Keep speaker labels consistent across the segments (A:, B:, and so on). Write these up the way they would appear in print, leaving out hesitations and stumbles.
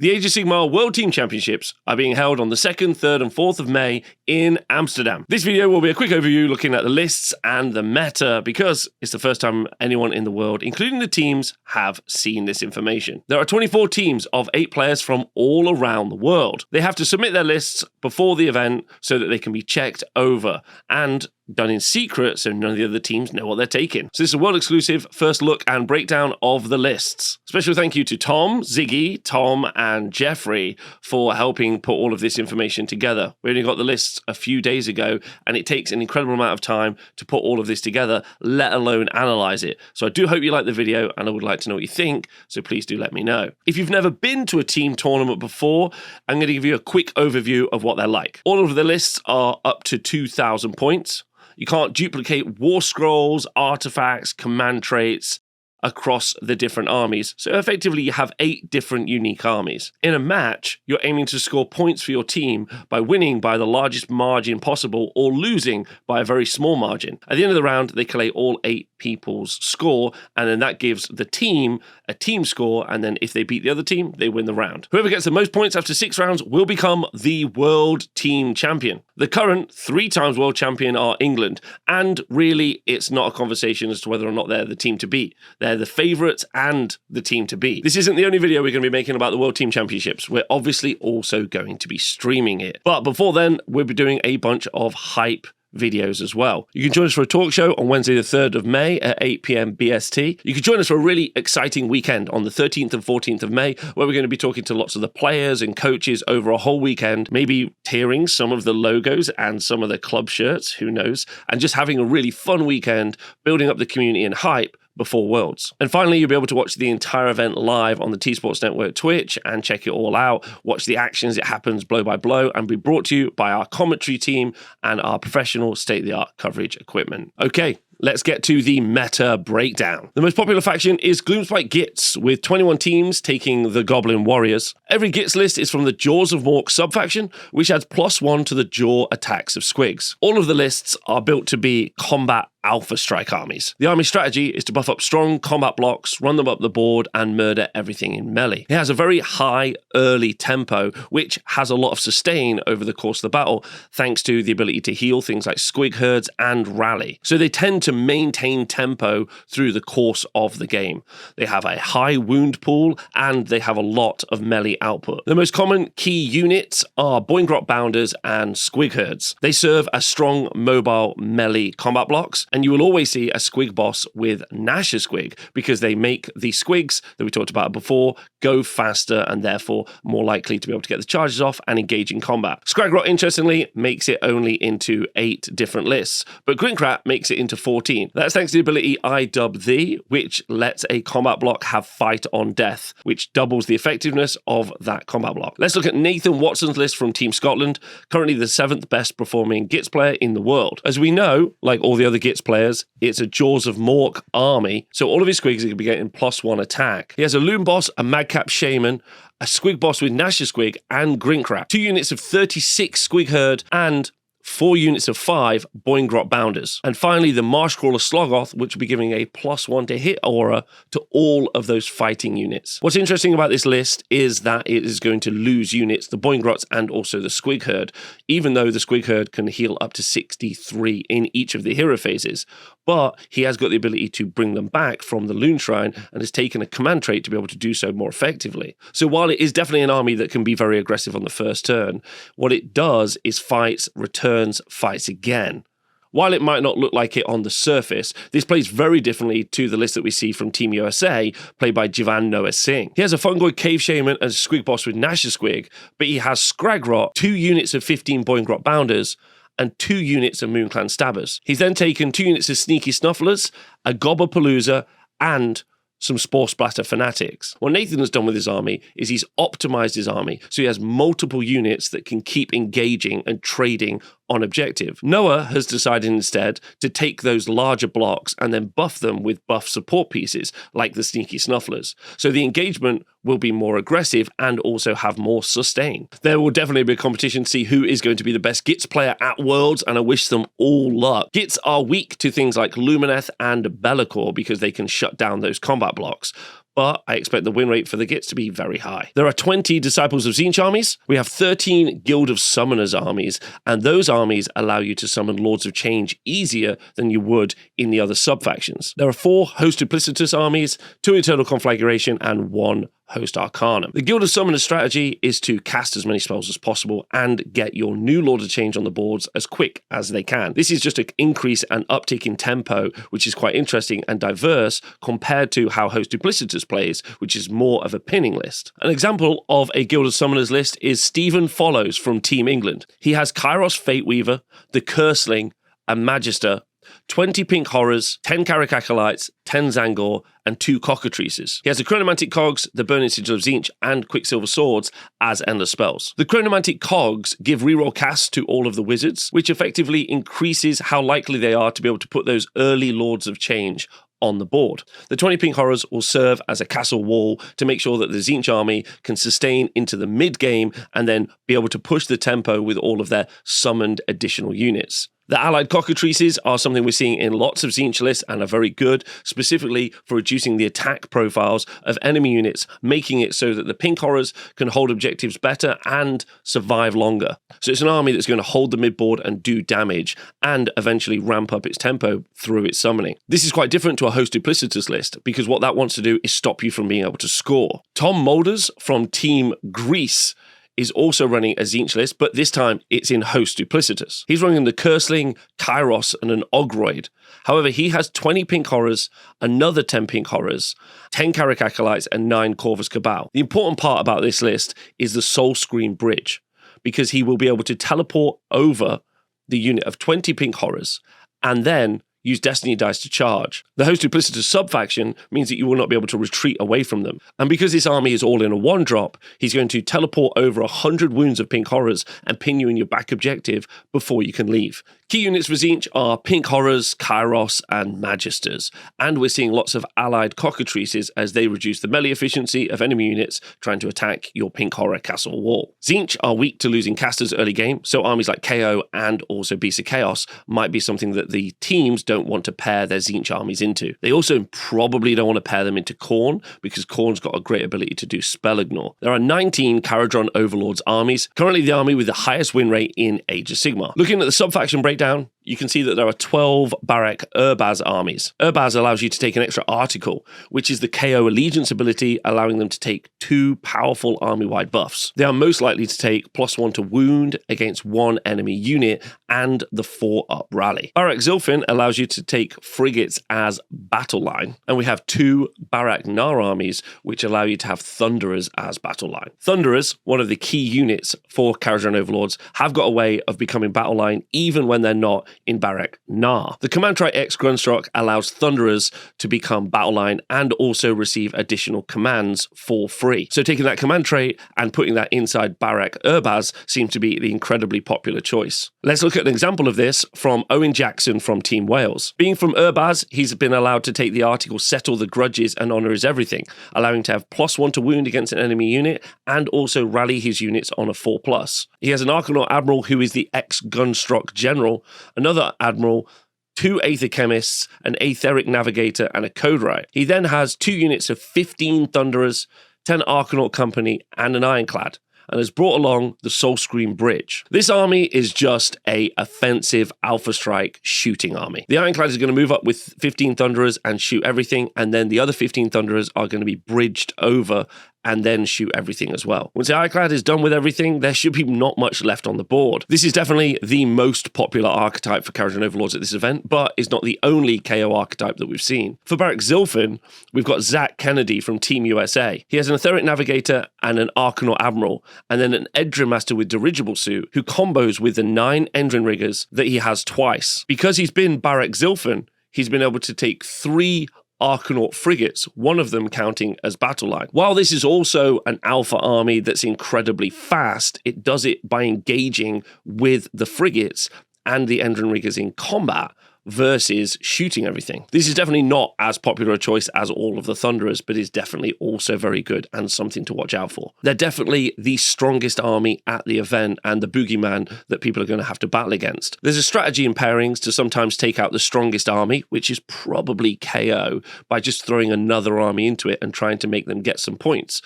A: The Age of Sigmar World Team Championships are being held on the 2nd, 3rd and 4th of May in Amsterdam. This video will be a quick overview looking at the lists and the meta because it's the first time anyone in the world, including the teams, have seen this information. There are 24 teams of 8 players from all around the world. They have to submit their lists before the event so that they can be checked over and done in secret so none of the other teams know what they're taking. So this is a world exclusive first look and breakdown of the lists. Special thank you to Tom, Ziggy, Tom and Jeffrey for helping put all of this information together. We only got the lists a few days ago and it takes an incredible amount of time to put all of this together, let alone analyze it. So I do hope you like the video and I would like to know what you think, so please do let me know. If you've never been to a team tournament before, I'm going to give you a quick overview of what they're like. All of the lists are up to 2,000 points. You can't duplicate war scrolls, artifacts, command traits across the different armies. So effectively you have 8 different unique armies. In a match, you're aiming to score points for your team by winning by the largest margin possible or losing by a very small margin. At the end of the round, they collate all 8 people's score, and then that gives the team a team score, and then if they beat the other team, they win the round. Whoever gets the most points after 6 rounds will become the world team champion. The current 3 times world champion are England, and really it's not a conversation as to whether or not they're the team to beat. They're the favourites and the team to beat. This isn't the only video we're going to be making about the World Team Championships. We're obviously also going to be streaming it. But before then, we'll be doing a bunch of hype videos as well. You can join us for a talk show on Wednesday the 3rd of May at 8 p.m. BST. You can join us for a really exciting weekend on the 13th and 14th of May, where we're going to be talking to lots of the players and coaches over a whole weekend, maybe tearing some of the logos and some of the club shirts, who knows, and just having a really fun weekend, building up the community and hype before Worlds. And finally, you'll be able to watch the entire event live on the T Sports Network Twitch and check it all out, watch the actions, it happens blow by blow, and be brought to you by our commentary team and our professional state-of-the-art coverage equipment. Okay, let's get to the meta breakdown. The most popular faction is Gloom's Gits, with 21 teams taking the Goblin Warriors. Every Gits list is from the Jaws of Mork subfaction, which adds +1 to the jaw attacks of Squigs. All of the lists are built to be combat alpha strike armies. The army strategy is to buff up strong combat blocks, run them up the board, and murder everything in melee. It has a very high early tempo, which has a lot of sustain over the course of the battle, thanks to the ability to heal things like squig herds and rally. So they tend to maintain tempo through the course of the game. They have a high wound pool, and they have a lot of melee output. The most common key units are Boingrot Bounders and Squig Herds. They serve as strong mobile melee combat blocks, and you will always see a Squig boss with Nasher Squig because they make the Squigs that we talked about before go faster and therefore more likely to be able to get the charges off and engage in combat. Scragrot, interestingly, makes it only into 8 different lists, but Grinkrat makes it into 14. That's thanks to the ability I Dub Thee, which lets a combat block have fight on death, which doubles the effectiveness of that combat block. Let's look at Nathan Watson's list from Team Scotland, currently the 7th best performing Gits player in the world. As we know, like all the other Gits players, it's a Jaws of Mork army, so all of his Squigs are going to be getting +1 attack. He has a Loom boss, a Madcap Shaman, a Squig boss with Nasher Squig, and Grinkrat. 2 units of 36 Squig Herd, and 4 units of 5 Boingrot Bounders. And finally, the Marshcrawler Sloggoth, which will be giving a +1 to hit aura to all of those fighting units. What's interesting about this list is that it is going to lose units, the Boingrots and also the Squig Herd, even though the Squig Herd can heal up to 63 in each of the hero phases. But he has got the ability to bring them back from the Loon Shrine and has taken a command trait to be able to do so more effectively. So while it is definitely an army that can be very aggressive on the first turn, what it does is fights, returns, fights again. While it might not look like it on the surface, this plays very differently to the list that we see from Team USA, played by Jivan Noah Singh. He has a Fungoid Cave Shaman and a Squig boss with Nasher Squig, but he has Scragrot, 2 units of 15 Boingrot Bounders, and 2 units of Moonclan Stabbers. He's then taken 2 units of Sneaky Snufflers, a Gobberpalooza, and some Spore Splatter Fanatics. What Nathan has done with his army is he's optimized his army, so he has multiple units that can keep engaging and trading on objective. Noah has decided instead to take those larger blocks and then buff them with buff support pieces like the Sneaky Snufflers. So the engagement will be more aggressive and also have more sustain. There will definitely be a competition to see who is going to be the best Gits player at Worlds, and I wish them all luck. Gits are weak to things like Lumineth and Be'lakor because they can shut down those combat blocks. but I expect the win rate for the Gits to be very high. There are 20 Disciples of Tzeentch armies. We have 13 Guild of Summoners armies, and those armies allow you to summon Lords of Change easier than you would in the other sub-factions. There are 4 Host Duplicitous armies, 2 Eternal Conflagration, and 1 Host Arcanum. The Guild of Summoners strategy is to cast as many spells as possible and get your new Lord of Change on the boards as quick as they can. This is just an increase and uptick in tempo, which is quite interesting and diverse compared to how Host Duplicitous plays, which is more of a pinning list. An example of a Guild of Summoners list is Stephen Follows from Team England. He has Kairos Fateweaver, the Curseling, a Magister, 20 Pink Horrors, 10 Carrick Acolytes, 10 Zangor, and 2 Cockatrices. He has the Chronomantic Cogs, the Burning Sigil of Tzeentch, and Quicksilver Swords as endless spells. The Chronomantic Cogs give reroll casts to all of the wizards, which effectively increases how likely they are to be able to put those early Lords of Change on the board. The 20 Pink Horrors will serve as a castle wall to make sure that the Tzeentch army can sustain into the mid-game and then be able to push the tempo with all of their summoned additional units. The allied cockatrices are something we're seeing in lots of Tzeentch lists and are very good, specifically for reducing the attack profiles of enemy units, making it so that the Pink Horrors can hold objectives better and survive longer. So it's an army that's going to hold the midboard and do damage, and eventually ramp up its tempo through its summoning. This is quite different to a Host Duplicitous list, because what that wants to do is stop you from being able to score. Tom Moulders from Team Greece is also running a Tzeentch list, but this time it's in Host Duplicitous. He's running the Curseling, Kairos, and an Ogroid. However, he has 20 Pink Horrors, another 10 Pink Horrors, 10 Carrick Acolytes, and 9 Corvus Cabal. The important part about this list is the Soul Screen Bridge, because he will be able to teleport over the unit of 20 Pink Horrors, and then use Destiny Dice to charge. The Host Duplicitous sub-faction means that you will not be able to retreat away from them. And because this army is all in a 1-drop, he's going to teleport over 100 wounds of Pink Horrors and pin you in your back objective before you can leave. Key units for Tzeentch are Pink Horrors, Kairos, and Magisters. And we're seeing lots of allied cockatrices as they reduce the melee efficiency of enemy units trying to attack your Pink Horror castle wall. Tzeentch are weak to losing casters early game, so armies like KO and also Beast of Chaos might be something that the teams don't want to pair their Tzeentch armies into. They also probably don't want to pair them into Khorne, because Khorne's got a great ability to do spell ignore. There are 19 Karadron Overlords armies, currently the army with the highest win rate in Age of Sigmar. Looking at the sub-faction breakdown, you can see that there are 12 Barak Urbaz armies. Urbaz allows you to take an extra article, which is the KO Allegiance ability, allowing them to take 2 powerful army-wide buffs. They are most likely to take +1 to wound against 1 enemy unit and the 4-up rally. Barak Zilfin allows you to take frigates as battle line, and we have 2 Barak Nar armies, which allow you to have Thunderers as battle line. Thunderers, one of the key units for Karadron Overlords, have got a way of becoming battle line even when they're not in Barak Nar. The Command Try X Grundstock allows Thunderers to become battle line and also receive additional commands for free. So taking that command trait and putting that inside Barak Urbaz seems to be the incredibly popular choice. Let's look at an example of this from Owen Jackson from Team Wales. Being from Urbaz, he's been allowed to take the article Settle the Grudges and Honor is Everything, allowing to have +1 to wound against an enemy unit and also rally his units on a 4+. He has an Arcanaut Admiral who is the ex-Gunstock General, another Admiral, 2 Aether Chemists, an Aetheric Navigator, and a Code Riot. He then has 2 units of 15 Thunderers, 10 Arcanaut Company, and an Ironclad, and has brought along the Soul Screen Bridge. This army is just a offensive Alpha Strike shooting army. The Ironclad is going to move up with 15 Thunderers and shoot everything, and then the other 15 Thunderers are going to be bridged over and then shoot everything as well. Once the Ironclad is done with everything, there should be not much left on the board. This is definitely the most popular archetype for Karadron Overlords at this event, but it's not the only KO archetype that we've seen. For Barak Zilfin, we've got Zach Kennedy from Team USA. He has an Etheric Navigator and an Arcanaut Admiral, and then an Edrin Master with Dirigible Suit, who combos with the 9 Endrin Riggers that he has twice. Because he's been Barak Zilfin, he's been able to take 3 Arcanaut frigates, one of them counting as battle line. While this is also an alpha army that's incredibly fast, it does it by engaging with the frigates and the Endrin Riggers in combat, versus shooting everything. This is definitely not as popular a choice as all of the Thunderers, but is definitely also very good and something to watch out for. They're definitely the strongest army at the event and the boogeyman that people are going to have to battle against. There's a strategy in pairings to sometimes take out the strongest army, which is probably KO, by just throwing another army into it and trying to make them get some points.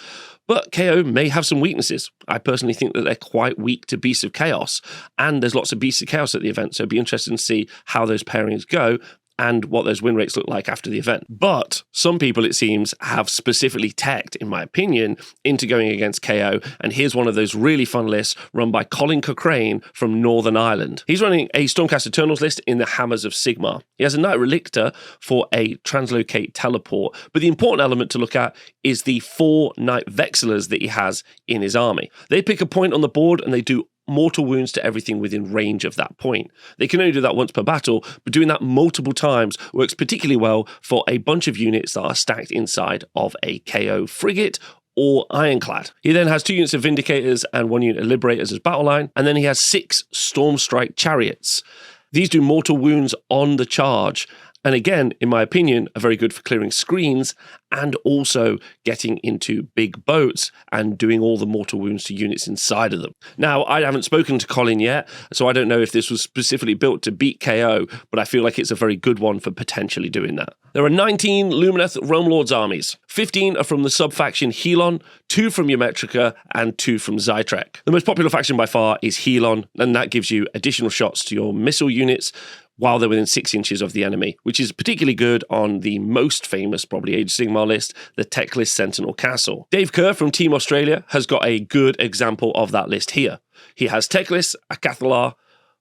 A: But KO may have some weaknesses. I personally think that they're quite weak to Beasts of Chaos, and there's lots of Beasts of Chaos at the event, so it'd be interesting to see how those pairings go and what those win rates look like after the event. But some people, it seems, have specifically teched, in my opinion, into going against KO, and here's one of those really fun lists run by Colin Cochrane from Northern Ireland. He's running a Stormcast Eternals list in the Hammers of Sigmar. He has a Knight Relictor for a translocate teleport, but the important element to look at is the 4 Knight Vexillers that he has in his army. They pick a point on the board and they do mortal wounds to everything within range of that point. They can only do that once per battle, but doing that multiple times works particularly well for a bunch of units that are stacked inside of a KO frigate or ironclad. He then has 2 units of Vindicators and 1 unit of Liberators as battle line, and then he has 6 Stormstrike Chariots. These do mortal wounds on the charge, and again, in my opinion, are very good for clearing screens and also getting into big boats and doing all the mortal wounds to units inside of them. Now, I haven't spoken to Colin yet, so I don't know if this was specifically built to beat KO, but I feel like it's a very good one for potentially doing that. There are 19 Lumineth Realm Lords armies. 15 are from the sub-faction Helon, 2 from Ymetrica, and 2 from Zytrek. The most popular faction by far is Helon, and that gives you additional shots to your missile units while they're within 6 inches of the enemy, which is particularly good on the most famous, probably Age of Sigmar list, the Techless Sentinel Castle. Dave Kerr from Team Australia has got a good example of that list here. He has Techless, a Cathalar,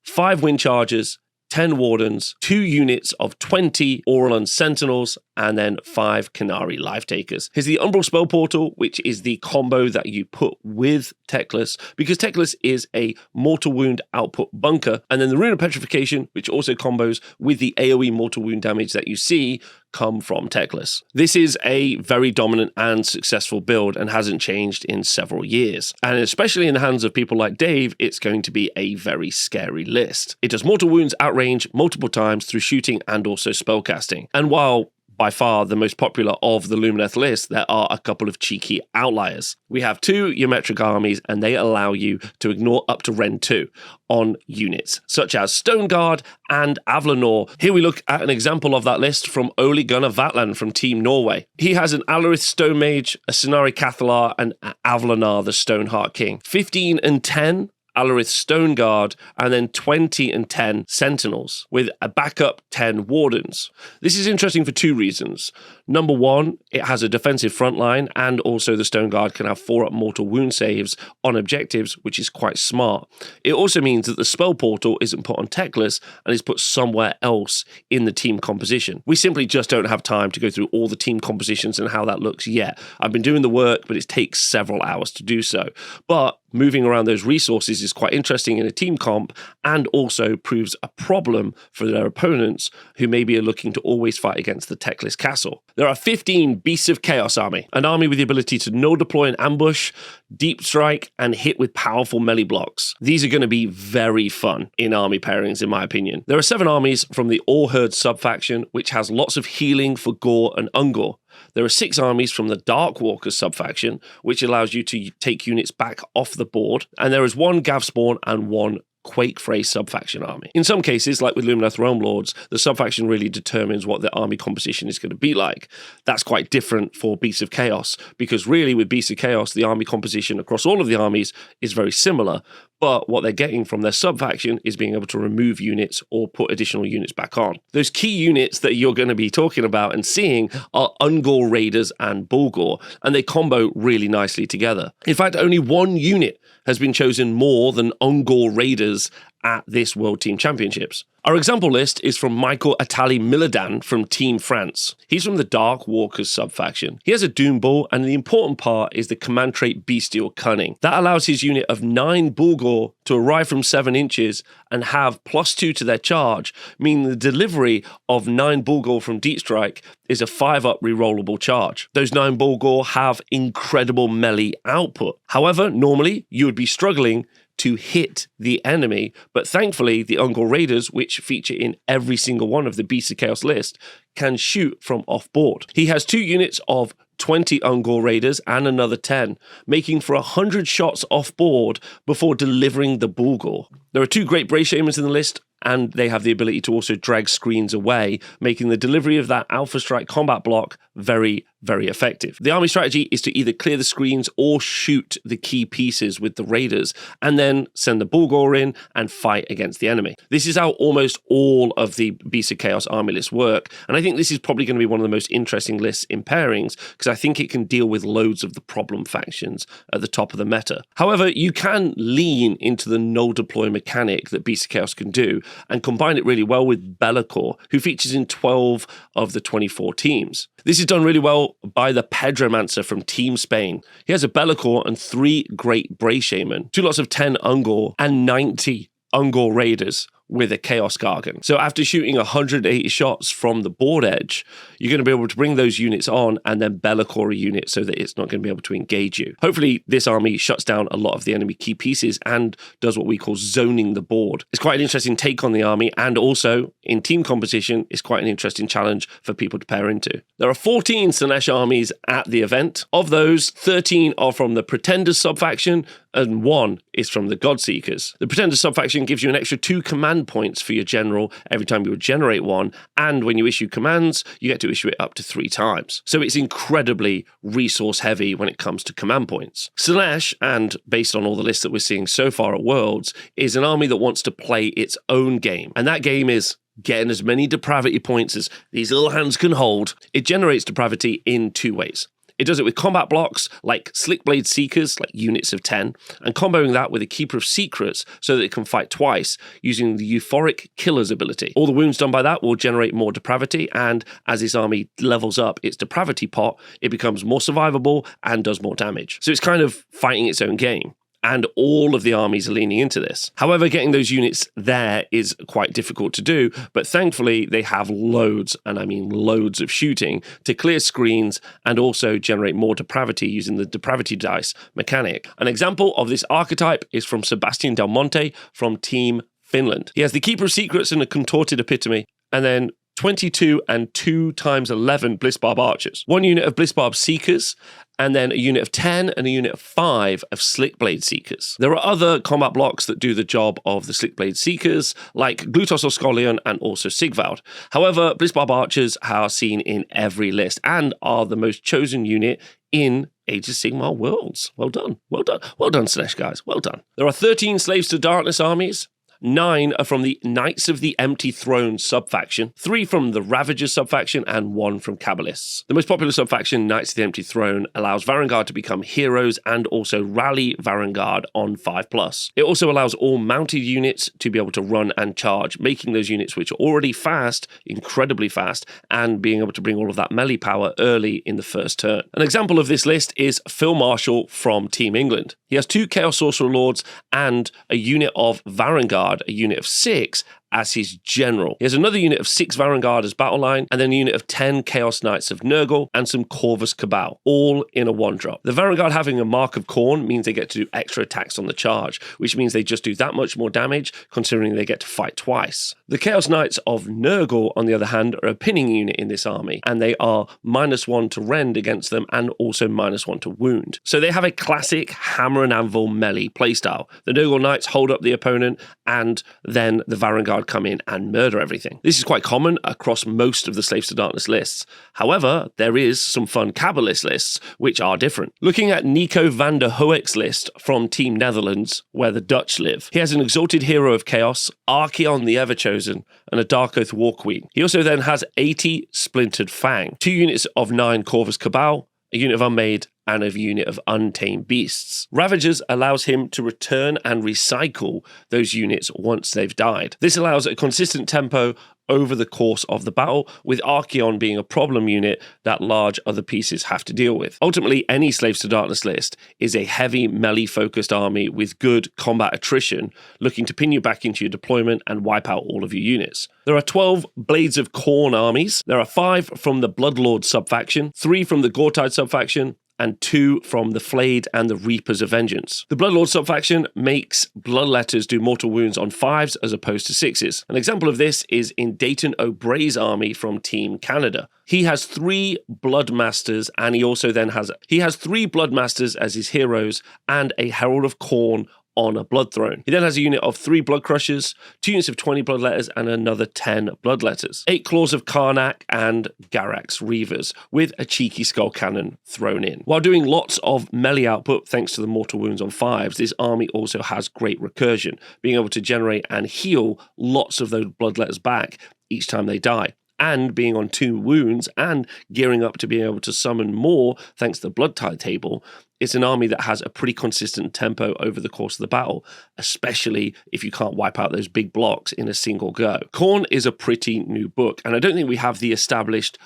A: 5 Wind Chargers, 10 Wardens, 2 units of 20 Aurelon Sentinels, and then 5 Canary Life Takers. Here's the Umbral Spell Portal, which is the combo that you put with Techless, because Techless is a mortal wound output bunker, and then the Rune of Petrification, which also combos with the AoE mortal wound damage that you see come from Techless. This is a very dominant and successful build and hasn't changed in several years. And especially in the hands of people like Dave, it's going to be a very scary list. It does mortal wounds outrange multiple times through shooting and also spellcasting. And while by far the most popular of the Lumineth list, there are a couple of cheeky outliers. We have 2 Ymetric armies, and they allow you to ignore up to Ren 2 on units, such as Stone Guard and Avlanor. Here we look at an example of that list from Ole Gunnar Vatland from Team Norway. He has an Alarith Stone Mage, a Cenari Cathalar, and Avlanar the Stoneheart King. 15 and 10 Alarith Stone Guard, and then 20 and 10 Sentinels, with a backup 10 Wardens. This is interesting for 2 reasons. Number 1, it has a defensive front line, and also the Stone Guard can have 4-up mortal wound saves on objectives, which is quite smart. It also means that the spell portal isn't put on Techless and is put somewhere else in the team composition. We simply just don't have time to go through all the team compositions and how that looks yet. I've been doing the work, but it takes several hours to do so. But moving around those resources is quite interesting in a team comp, and also proves a problem for their opponents who maybe are looking to always fight against the Techless Castle. There are 15 Beasts of Chaos army, an army with the ability to no deploy and ambush, deep strike, and hit with powerful melee blocks. These are going to be very fun in army pairings, in my opinion. There are 7 armies from the All-Herd sub-faction, which has lots of healing for Gore and Ungor. There are 6 armies from the Darkwalkers sub-faction, which allows you to take units back off the board, and there is 1 Gavspawn and 1 Quakefray sub-faction army. In some cases, like with Lumineth Realm Lords, the sub-faction really determines what the army composition is going to be like. That's quite different for Beasts of Chaos, because really with Beasts of Chaos, the army composition across all of the armies is very similar, but what they're getting from their sub-faction is being able to remove units or put additional units back on. Those key units that you're going to be talking about and seeing are Ungor Raiders and Bulgor, and they combo really nicely together. In fact, only 1 unit has been chosen more than Ungor Raiders at this World Team Championships. Our example list is from Michael Attali Miladan from Team France. He's from the Darkwalkers sub-faction. He has a Doom Bull, and the important part is the command trait Bestial Cunning. That allows his unit of 9 Bulgor to arrive from 7 inches and have +2 to their charge, meaning the delivery of 9 Bulgor from Deep Strike is a 5-up rerollable charge. Those 9 Bulgor have incredible melee output. However, normally you would be struggling to hit the enemy, but thankfully the Ungor Raiders, which feature in every single one of the Beasts of Chaos list, can shoot from off-board. He has 2 units of 20 Ungor Raiders and another 10, making for 100 shots off-board before delivering the Bulgor. There are 2 great Bray Shamans in the list, and they have the ability to also drag screens away, making the delivery of that Alpha Strike combat block very, very effective. The army strategy is to either clear the screens or shoot the key pieces with the Raiders, and then send the Bulgor in and fight against the enemy. This is how almost all of the Beasts of Chaos army lists work, and I think this is probably going to be one of the most interesting lists in pairings, because I think it can deal with loads of the problem factions at the top of the meta. However, you can lean into the null deploy mechanic that Beasts of Chaos can do, and combine it really well with Be'lakor, who features in 12 of the 24 teams. This is done really well by the Pedromancer from Team Spain. He has a Be'lakor and 3 great Bray Shaman, 2 lots of 10 Ungor, and 90 Ungor Raiders with a Chaos Gargan. So after shooting 180 shots from the board edge, you're going to be able to bring those units on and then Be'lakor a unit so that it's not going to be able to engage you. Hopefully this army shuts down a lot of the enemy key pieces and does what we call zoning the board. It's quite an interesting take on the army, and also in team composition it's quite an interesting challenge for people to pair into. There are 14 Slaanesh armies at the event. Of those, 13 are from the Pretenders subfaction and 1 is from the Godseekers. The Pretenders subfaction gives you an extra 2 command points for your general every time you would generate one, and when you issue commands, you get to issue it up to 3 times. So it's incredibly resource heavy when it comes to command points. Slaanesh, and based on all the lists that we're seeing so far at Worlds, is an army that wants to play its own game, and that game is getting as many depravity points as these little hands can hold. It generates depravity in 2 ways. It does it with combat blocks like Slickblade Seekers, like units of 10, and comboing that with a Keeper of Secrets so that it can fight twice using the Euphoric Killer's ability. All the wounds done by that will generate more depravity, and as this army levels up its depravity pot, it becomes more survivable and does more damage. So it's kind of fighting its own game, and all of the armies are leaning into this. However, getting those units there is quite difficult to do, but thankfully they have loads, and I mean loads of shooting to clear screens and also generate more depravity using the depravity dice mechanic. An example of this archetype is from Sebastian Del Monte from Team Finland. He has the Keeper of Secrets and a Contorted Epitome, and then 22 and 2 times 11 Blissbarb Archers, 1 unit of Blissbarb Seekers, and then a unit of 10 and a unit of 5 of Slickblade Seekers. There are other combat blocks that do the job of the Slickblade Seekers, like Glutos or Scolion and also Sigvald. However, Blissbarb Archers are seen in every list and are the most chosen unit in Age of Sigmar Worlds. Well done, well done, well done, Slaanesh guys, well done. There are 13 Slaves to Darkness armies. 9 are from the Knights of the Empty Throne subfaction, 3 from the Ravagers subfaction, and 1 from Kabbalists. The most popular subfaction, Knights of the Empty Throne, allows Varangard to become heroes and also rally Varangard on 5+. It also allows all mounted units to be able to run and charge, making those units which are already fast, incredibly fast, and being able to bring all of that melee power early in the first turn. An example of this list is Phil Marshall from Team England. He has 2 Chaos Sorcerer Lords and a unit of Varangard, a unit of 6, as his general. He has another unit of 6 Varangard as battle line, and then a unit of 10 Chaos Knights of Nurgle, and some Corvus Cabal, all in a 1-drop. The Varangard having a Mark of Khorne means they get to do extra attacks on the charge, which means they just do that much more damage, considering they get to fight twice. The Chaos Knights of Nurgle, on the other hand, are a pinning unit in this army, and they are -1 to rend against them, and also -1 to wound. So they have a classic hammer and anvil melee playstyle. The Nurgle Knights hold up the opponent, and then the Varangard come in and murder everything. This is quite common across most of the Slaves to Darkness lists. However, there is some fun Kabbalist lists which are different. Looking at Nico van der Hoek's list from Team Netherlands, where the Dutch live, he has an Exalted Hero of Chaos, Archeon the Everchosen, and a Dark Oath War Queen. He also then has 80 Splintered Fang, 2 units of 9 Corvus Cabal, a unit of Unmade, and a unit of Untamed Beasts. Ravagers allows him to return and recycle those units once they've died. This allows a consistent tempo over the course of the battle, with Archeon being a problem unit that large other pieces have to deal with. Ultimately, any Slaves to Darkness list is a heavy melee-focused army with good combat attrition, looking to pin you back into your deployment and wipe out all of your units. There are 12 Blades of Khorne armies. There are 5 from the Bloodlord subfaction, 3 from the Gortide subfaction, and 2 from the Flayed and the Reapers of Vengeance. The Bloodlord subfaction makes Bloodletters do mortal wounds on 5s as opposed to 6s. An example of this is in Dayton O'Bray's army from Team Canada. He has 3 Bloodmasters, and he also then has 3 Bloodmasters as his heroes and a Herald of Khorne on a Blood Throne. He then has a unit of 3 Blood Crushers, 2 units of 20 Bloodletters, and another 10 Bloodletters. 8 Claws of Karnak and Garak's Reavers, with a cheeky Skull Cannon thrown in. While doing lots of melee output thanks to the mortal wounds on 5s, this army also has great recursion, being able to generate and heal lots of those Bloodletters back each time they die, and being on 2 wounds and gearing up to being able to summon more thanks to the Blood Tide table. It's an army that has a pretty consistent tempo over the course of the battle, especially if you can't wipe out those big blocks in a single go. Khorne is a pretty new book, and I don't think we have the established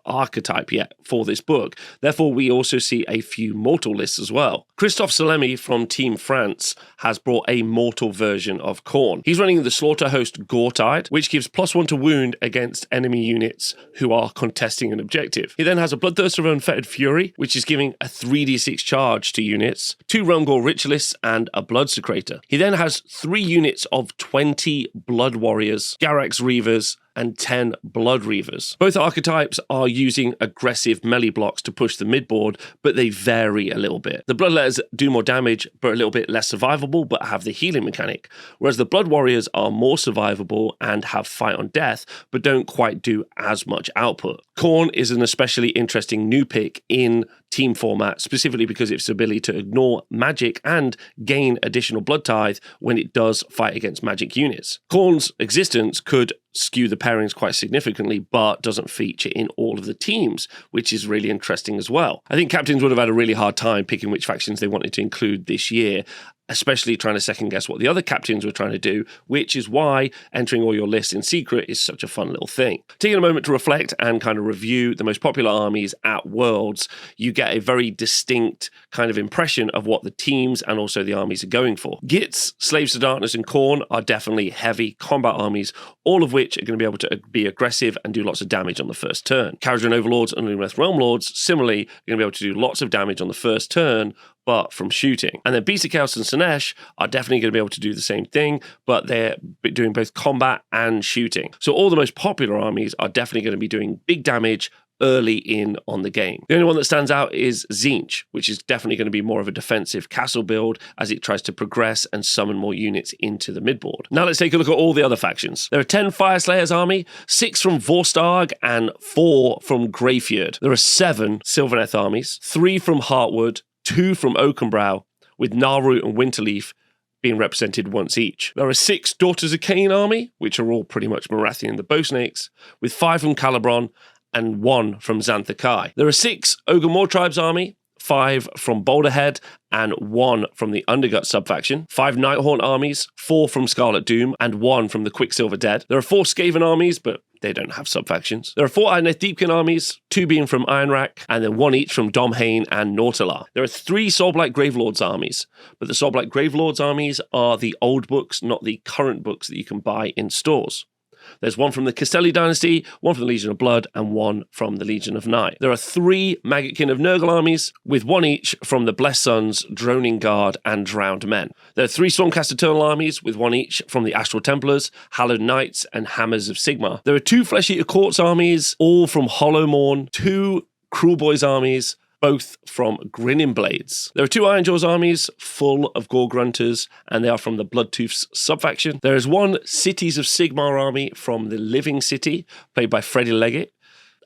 A: archetype yet for this book. Therefore, we also see a few mortal lists as well. Christophe Salemi from Team France has brought a mortal version of Khorne. He's running the Slaughter Host Gore-Tide, which gives +1 to wound against enemy units who are contesting an objective. He then has a Bloodthirster of Unfettered Fury, which is giving a 3d6 charge to units, 2 Realmgore Ritualists, and a Blood Secretor. He then has 3 units of 20 Blood Warriors, Garak's Reavers, and 10 Blood Reavers. Both archetypes are using aggressive melee blocks to push the midboard, but they vary a little bit. The Bloodletters do more damage, but a little bit less survivable, but have the healing mechanic, whereas the Blood Warriors are more survivable and have fight on death, but don't quite do as much output. Khorne is an especially interesting new pick in team format, specifically because of its ability to ignore magic and gain additional blood tithe when it does fight against magic units. Khorne's existence could skew the pairings quite significantly, but doesn't feature in all of the teams, which is really interesting as well. I think captains would have had a really hard time picking which factions they wanted to include this year, especially trying to second guess what the other captains were trying to do, which is why entering all your lists in secret is such a fun little thing. Taking a moment to reflect and kind of review the most popular armies at Worlds, you get a very distinct kind of impression of what the teams and also the armies are going for. Gits, Slaves to Darkness, and Khorne are definitely heavy combat armies, all of which are going to be able to be aggressive and do lots of damage on the first turn. Karadron Overlords and Lumineth Realm Lords, similarly, are going to be able to do lots of damage on the first turn, but from shooting. And then Beast of Chaos and Sinesh are definitely going to be able to do the same thing, but they're doing both combat and shooting. So all the most popular armies are definitely going to be doing big damage early in on the game. The only one that stands out is Tzeentch, which is definitely going to be more of a defensive castle build as it tries to progress and summon more units into the midboard. Now let's take a look at all the other factions. There are 10 Fireslayers army, 6 from Vorstarg, and 4 from Greyfjord. There are 7 Sylvaneth armies, 3 from Heartwood, 2 from Oakenbrow, with Gnarlroot and Winterleaf being represented once each. There are 6 Daughters of Cain army, which are all pretty much Morathian the Bowsnakes, with 5 from Calibron and 1 from Xantha Kai. There are 6 Ogre Moortribes army, 5 from Boulderhead, and 1 from the Undergut subfaction, 5 Nighthaunt armies, 4 from Scarlet Doom, and 1 from the Quicksilver Dead. There are 4 Skaven armies, but they don't have subfactions. There are 4 Ironeth Deepkin armies, 2 being from Ironrack, and then 1 each from Domhain and Nortalar. There are 3 Soulblight Gravelords armies, but the Soulblight Gravelords armies are the old books, not the current books that you can buy in stores. There's 1 from the Castelli dynasty, 1 from the Legion of Blood, and 1 from the Legion of Night. There are 3 Maggotkin of Nurgle armies, with 1 each from the Blessed Sons, Droning Guard, and Drowned Men. There are 3 Stormcast Eternal armies, with 1 each from the Astral Templars, Hallowed Knights, and Hammers of Sigmar. There are 2 Flesh Eater Courts armies, all from Hollowmourne, 2 Cruel Boys armies, both from Grinning Blades. There are 2 Ironjaws armies full of Gore Grunters, and they are from the Bloodtooths subfaction. There is 1 Cities of Sigmar army from the Living City, played by Freddie Leggett,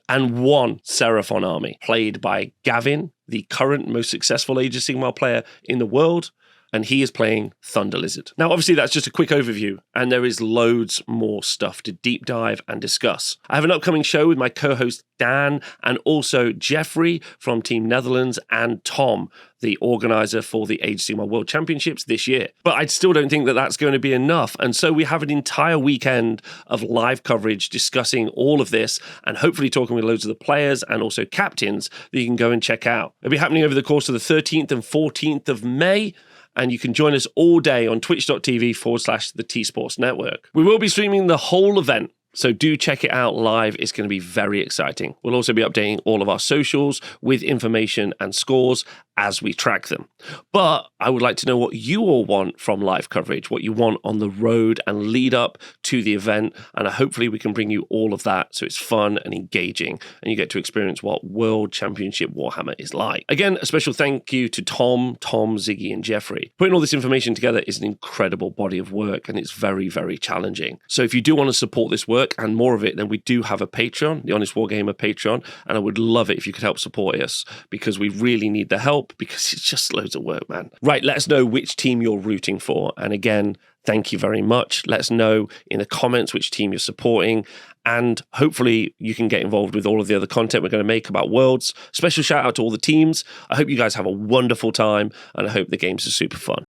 A: and 1 Seraphon army, played by Gavin, the current most successful Age of Sigmar player in the world, and he is playing Thunder Lizard. Now, obviously, that's just a quick overview, and there is loads more stuff to deep dive and discuss. I have an upcoming show with my co-host Dan, and also Jeffrey from Team Netherlands, and Tom, the organizer for the Age of Sigmar World Championships this year. But I still don't think that that's going to be enough, and so we have an entire weekend of live coverage discussing all of this, and hopefully talking with loads of the players and also captains that you can go and check out. It'll be happening over the course of the 13th and 14th of May, and you can join us all day on twitch.tv/the T-Sports Network. We will be streaming the whole event, So do check it out live. It's going to be very exciting. We'll also be updating all of our socials with information and scores as we track them. But I would like to know what you all want from live coverage, what you want on the road and lead up to the event. And hopefully we can bring you all of that so it's fun and engaging and you get to experience what World Championship Warhammer is like. Again, a special thank you to Tom, Ziggy, and Jeffrey. Putting all this information together is an incredible body of work and it's very, very challenging. So if you do want to support this work and more of it, then we do have a Patreon, the Honest Wargamer Patreon, and I would love it if you could help support us because we really need the help because it's just loads of work, man. Right, let us know which team you're rooting for. And again, thank you very much. Let us know in the comments which team you're supporting. And hopefully you can get involved with all of the other content we're going to make about Worlds. Special shout out to all the teams. I hope you guys have a wonderful time and I hope the games are super fun.